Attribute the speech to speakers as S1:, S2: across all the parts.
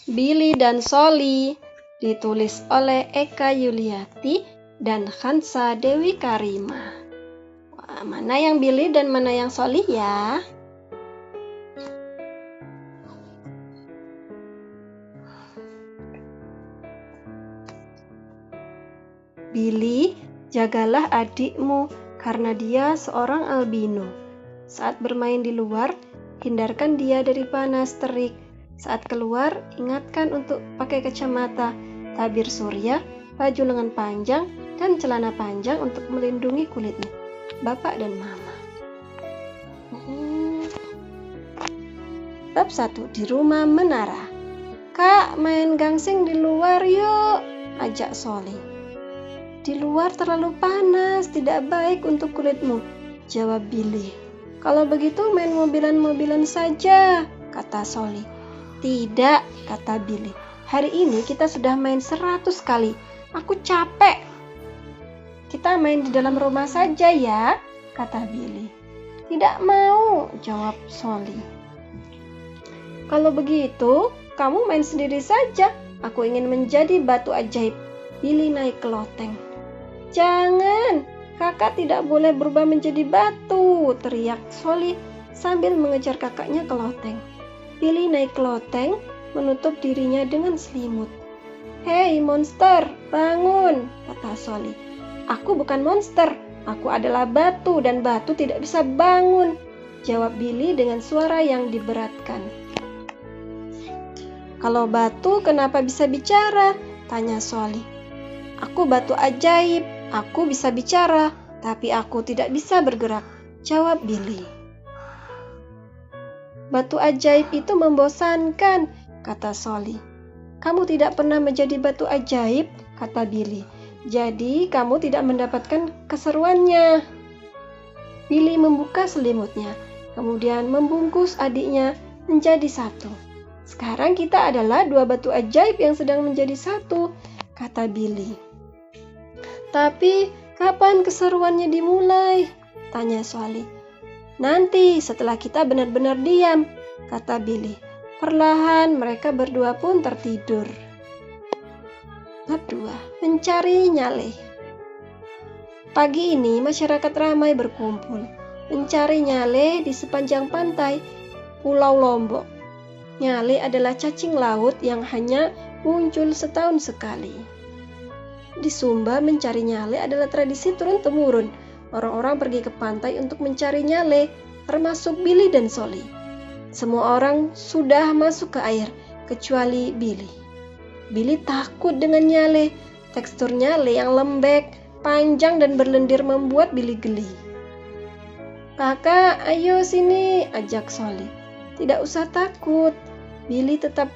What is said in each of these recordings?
S1: Billy dan Soli, ditulis oleh Eka Yuliati dan Hansa Dewi Karima. Wah, mana yang Billy dan mana yang Soli ya? Billy, jagalah adikmu karena dia seorang albino. Saat bermain di luar, hindarkan dia dari panas terik. Saat keluar, ingatkan untuk pakai kacamata, tabir surya, baju lengan panjang, dan celana panjang untuk melindungi kulitnya. Bapak dan Mama. Bab 1. Di rumah menara. Kak, main gangsing di luar yuk, ajak Soli. Di luar terlalu panas, tidak baik untuk kulitmu, jawab Billy. Kalau begitu main mobilan-mobilan saja, kata Soli. Tidak, kata Billy. Hari ini kita sudah main 100 kali. Aku capek. Kita main di dalam rumah saja ya, kata Billy. Tidak mau, jawab Soli. Kalau begitu, kamu main sendiri saja. Aku ingin menjadi batu ajaib. Billy naik ke loteng. Jangan, kakak tidak boleh berubah menjadi batu, teriak Soli sambil mengejar kakaknya ke loteng. Billy naik ke loteng, menutup dirinya dengan selimut. Hei monster, bangun, kata Soli. Aku bukan monster, aku adalah batu dan batu tidak bisa bangun, jawab Billy dengan suara yang diberatkan. Kalau batu kenapa bisa bicara? Tanya Soli. Aku batu ajaib, aku bisa bicara, tapi aku tidak bisa bergerak, jawab Billy. Batu ajaib itu membosankan, kata Soli. Kamu tidak pernah menjadi batu ajaib, kata Billy. Jadi kamu tidak mendapatkan keseruannya. Billy membuka selimutnya, kemudian membungkus adiknya menjadi satu. Sekarang kita adalah 2 batu ajaib yang sedang menjadi satu, kata Billy. Tapi kapan keseruannya dimulai? Tanya Soli. Nanti setelah kita benar-benar diam, kata Billy. Perlahan mereka berdua pun tertidur. Bab 2. Mencari nyale. Pagi ini masyarakat ramai berkumpul mencari nyale di sepanjang pantai Pulau Lombok. Nyale adalah cacing laut yang hanya muncul setahun sekali. Di Sumba mencari nyale adalah tradisi turun-temurun. Orang-orang pergi ke pantai untuk mencari nyale, termasuk Billy dan Soli. Semua orang sudah masuk ke air, kecuali Billy. Billy takut dengan nyale. Tekstur nyale yang lembek, panjang dan berlendir membuat Billy geli. Kakak, ayo sini, ajak Soli. Tidak usah takut. Billy tetap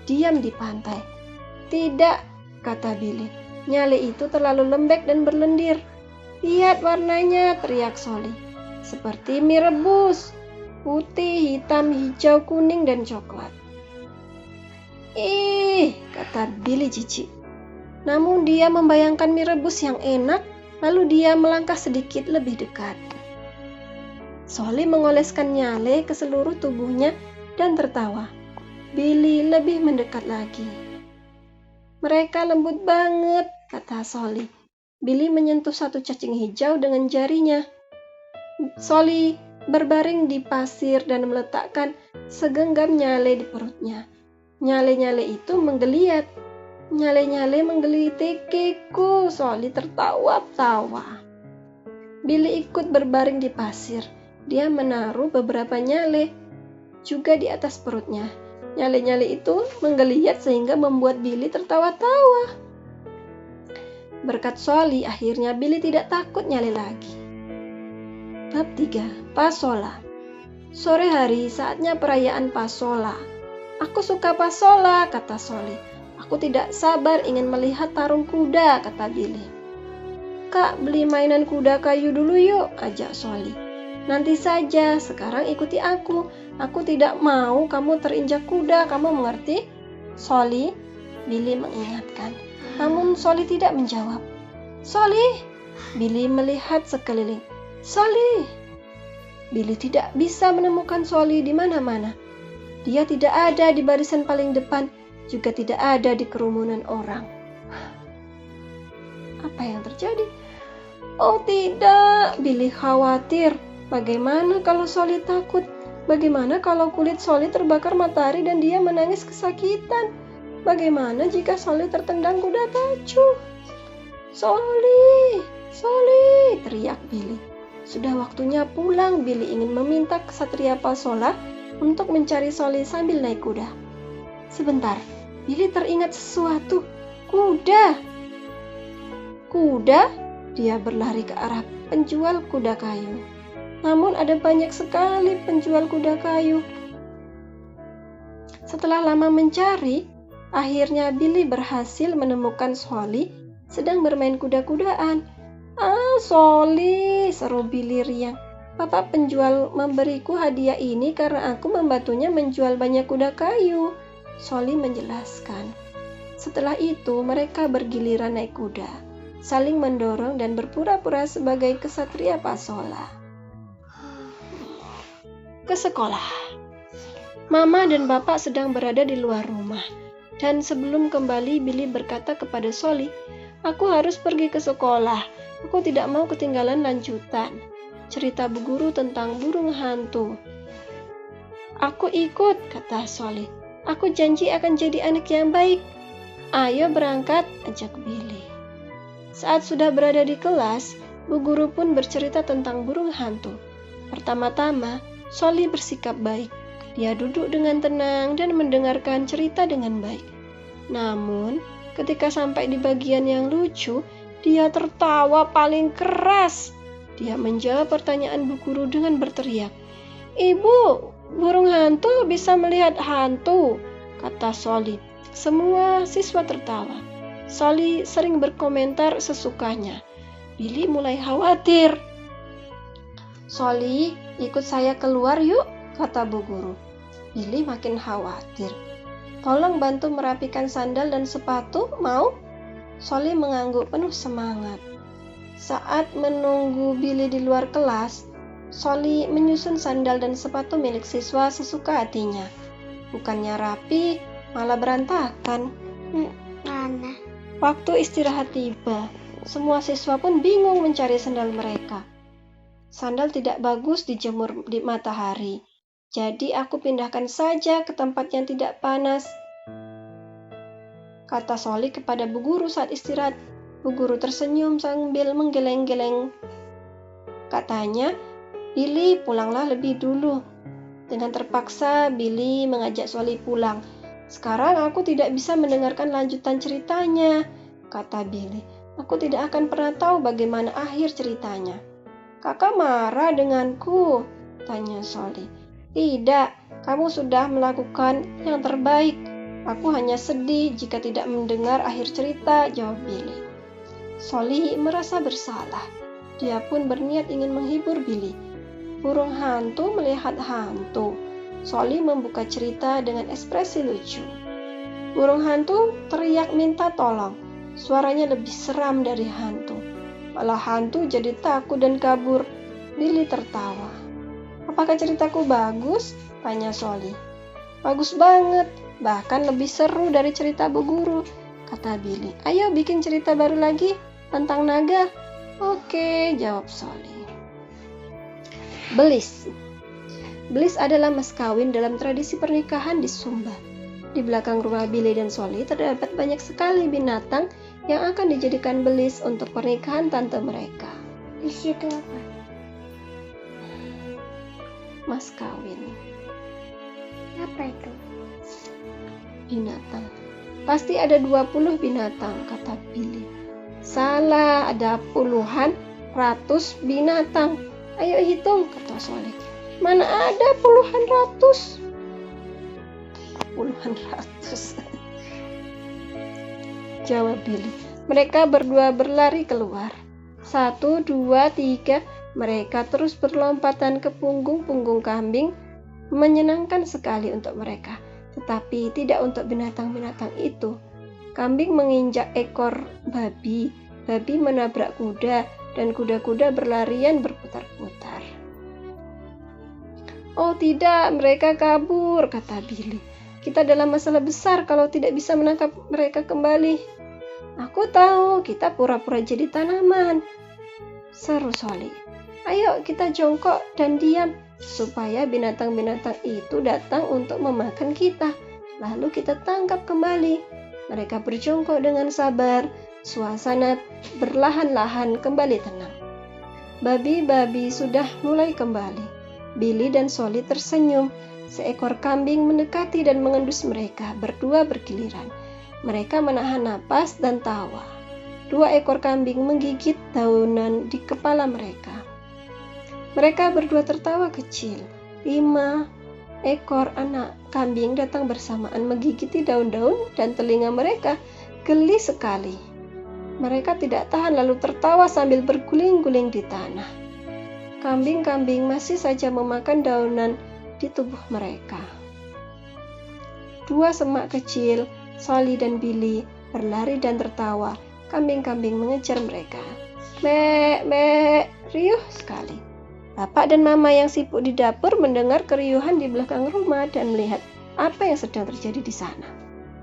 S1: diam di pantai. Tidak, kata Billy. Nyale itu terlalu lembek dan berlendir. Lihat warnanya, teriak Soli. Seperti mie rebus. Putih, hitam, hijau, kuning, dan coklat. Ih, kata Billy jijik. Namun dia membayangkan mie rebus yang enak, lalu dia melangkah sedikit lebih dekat. Soli mengoleskan nyale ke seluruh tubuhnya dan tertawa. Billy lebih mendekat lagi. Mereka lembut banget, kata Soli. Billy menyentuh satu cacing hijau dengan jarinya. Soli berbaring di pasir dan meletakkan segenggam nyale di perutnya. Nyale-nyale itu menggeliat. Nyale-nyale menggelitikku. Soli tertawa-tawa. Billy ikut berbaring di pasir. Dia menaruh beberapa nyale juga di atas perutnya. Nyale-nyale itu menggeliat sehingga membuat Billy tertawa-tawa. Berkat Soli, akhirnya Billy tidak takut nyale lagi. Bab 3. Pasola. Sore hari, saatnya perayaan Pasola. Aku suka Pasola, kata Soli. Aku tidak sabar ingin melihat tarung kuda, kata Billy. Kak, beli mainan kuda kayu dulu yuk, ajak Soli. Nanti saja, sekarang ikuti aku. Aku tidak mau kamu terinjak kuda, kamu mengerti? Soli, Billy mengingatkan. Namun Soli tidak menjawab. Soli, Billy melihat sekeliling. Soli. Billy tidak bisa menemukan Soli di mana-mana. Dia tidak ada di barisan paling depan, juga tidak ada di kerumunan orang. Apa yang terjadi? Oh tidak, Billy khawatir. Bagaimana kalau Solly takut? Bagaimana kalau kulit Solly terbakar matahari dan dia menangis kesakitan? Bagaimana jika Solly tertendang kuda pacu? Solly, Solly, teriak Billy. Sudah waktunya pulang. Billy ingin meminta Ksatria Pasola untuk mencari Solly sambil naik kuda. Sebentar, Billy teringat sesuatu. Kuda! Kuda? Dia berlari ke arah penjual kuda kayu. Namun ada banyak sekali penjual kuda kayu. Setelah lama mencari, akhirnya Billy berhasil menemukan Solly sedang bermain kuda-kudaan. Ah, Solly, seru Billy riang. Bapak penjual memberiku hadiah ini karena aku membantunya menjual banyak kuda kayu. Solly menjelaskan. Setelah itu mereka bergiliran naik kuda, saling mendorong dan berpura-pura sebagai Ksatria Pasola. Ke sekolah. Mama dan Bapak sedang berada di luar rumah. Dan sebelum kembali, Billy berkata kepada Solly, "Aku harus pergi ke sekolah. Aku tidak mau ketinggalan lanjutan cerita Bu Guru tentang burung hantu." "Aku ikut," kata Solly. "Aku janji akan jadi anak yang baik." "Ayo berangkat," ajak Billy. Saat sudah berada di kelas, Bu Guru pun bercerita tentang burung hantu. Pertama-tama, Solly bersikap baik. Dia duduk dengan tenang dan mendengarkan cerita dengan baik. Namun, ketika sampai di bagian yang lucu, dia tertawa paling keras. Dia menjawab pertanyaan Bu Guru dengan berteriak, "Ibu, burung hantu bisa melihat hantu," kata Solly. Semua siswa tertawa. Solly sering berkomentar sesukanya. Billy mulai khawatir. "Solly, ikut saya keluar yuk," kata Bu Guru. Billy makin khawatir. "Tolong bantu merapikan sandal dan sepatu, mau?" Solly mengangguk penuh semangat. Saat menunggu Billy di luar kelas, Solly menyusun sandal dan sepatu milik siswa sesuka hatinya. Bukannya rapi, malah berantakan.
S2: Mana?
S1: Waktu istirahat tiba, semua siswa pun bingung mencari sandal mereka. Sandal tidak bagus dijemur di matahari. Jadi aku pindahkan saja ke tempat yang tidak panas, kata Solly kepada Bu Guru saat istirahat. Bu Guru tersenyum sambil menggeleng-geleng. Katanya, "Billy, pulanglah lebih dulu." Dengan terpaksa, Billy mengajak Solly pulang. "Sekarang aku tidak bisa mendengarkan lanjutan ceritanya," kata Billy. "Aku tidak akan pernah tahu bagaimana akhir ceritanya." "Kakak marah denganku?" tanya Solly. "Tidak, kamu sudah melakukan yang terbaik. Aku hanya sedih jika tidak mendengar akhir cerita," jawab Billy. Solly merasa bersalah. Dia pun berniat ingin menghibur Billy. Burung hantu melihat hantu. Solly membuka cerita dengan ekspresi lucu. Burung hantu teriak minta tolong. Suaranya lebih seram dari hantu. Malah hantu jadi takut dan kabur. Billy tertawa. "Apakah ceritaku bagus?" tanya Solly. "Bagus banget, bahkan lebih seru dari cerita Bu Guru," kata Billy. "Ayo bikin cerita baru lagi tentang naga." "Oke," jawab Solly. Belis. Belis adalah mas kawin dalam tradisi pernikahan di Sumba. Di belakang rumah Billy dan Solly terdapat banyak sekali binatang yang akan dijadikan belis untuk pernikahan tante mereka.
S2: Di situ apa?
S1: Mas kawin.
S2: Apa itu?
S1: Binatang. "Pasti ada 20 binatang," kata Billy. "Salah, ada puluhan, ratus binatang. Ayo hitung," kata Solly. "Mana ada puluhan ratus?" "Puluhan ratus," jawab Billy. Mereka berdua berlari keluar. 1, 2, 3. Mereka terus berlompatan ke punggung-punggung kambing. Menyenangkan sekali untuk mereka, tetapi tidak untuk binatang-binatang itu. Kambing menginjak ekor babi, babi menabrak kuda, dan kuda-kuda berlarian berputar-putar. "Oh tidak, mereka kabur," kata Billy. Kita dalam masalah besar kalau tidak bisa menangkap mereka kembali. Aku tahu, kita pura-pura jadi tanaman, seru Soli. Ayo kita jongkok dan diam, supaya binatang-binatang itu datang untuk memakan kita. Lalu kita tangkap kembali. Mereka berjongkok dengan sabar, suasana perlahan-lahan kembali tenang. Babi-babi sudah mulai kembali. Billy dan Soli tersenyum. Seekor kambing mendekati dan mengendus mereka, berdua bergiliran. Mereka menahan napas dan tawa. 2 ekor kambing menggigit daunan di kepala mereka. Mereka berdua tertawa kecil. 5 ekor anak kambing datang bersamaan menggigiti daun-daun dan telinga mereka geli sekali. Mereka tidak tahan lalu tertawa sambil berguling-guling di tanah. Kambing-kambing masih saja memakan daunan di tubuh mereka. 2 semak kecil, Soli dan Billy, berlari dan tertawa. Kambing-kambing mengejar mereka. Mek, mek, riuh sekali. Bapak dan Mama yang sibuk di dapur mendengar keriuhan di belakang rumah dan melihat apa yang sedang terjadi di sana.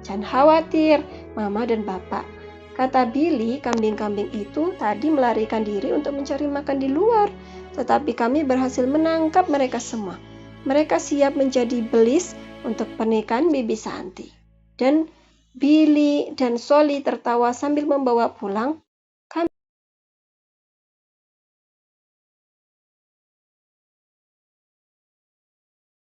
S1: Jangan khawatir, Mama dan Bapak, kata Billy. Kambing-kambing itu tadi melarikan diri untuk mencari makan di luar, tetapi kami berhasil menangkap mereka semua. Mereka siap menjadi belis untuk pernikahan Bibi Santi. Dan Billy dan Soli tertawa sambil membawa pulang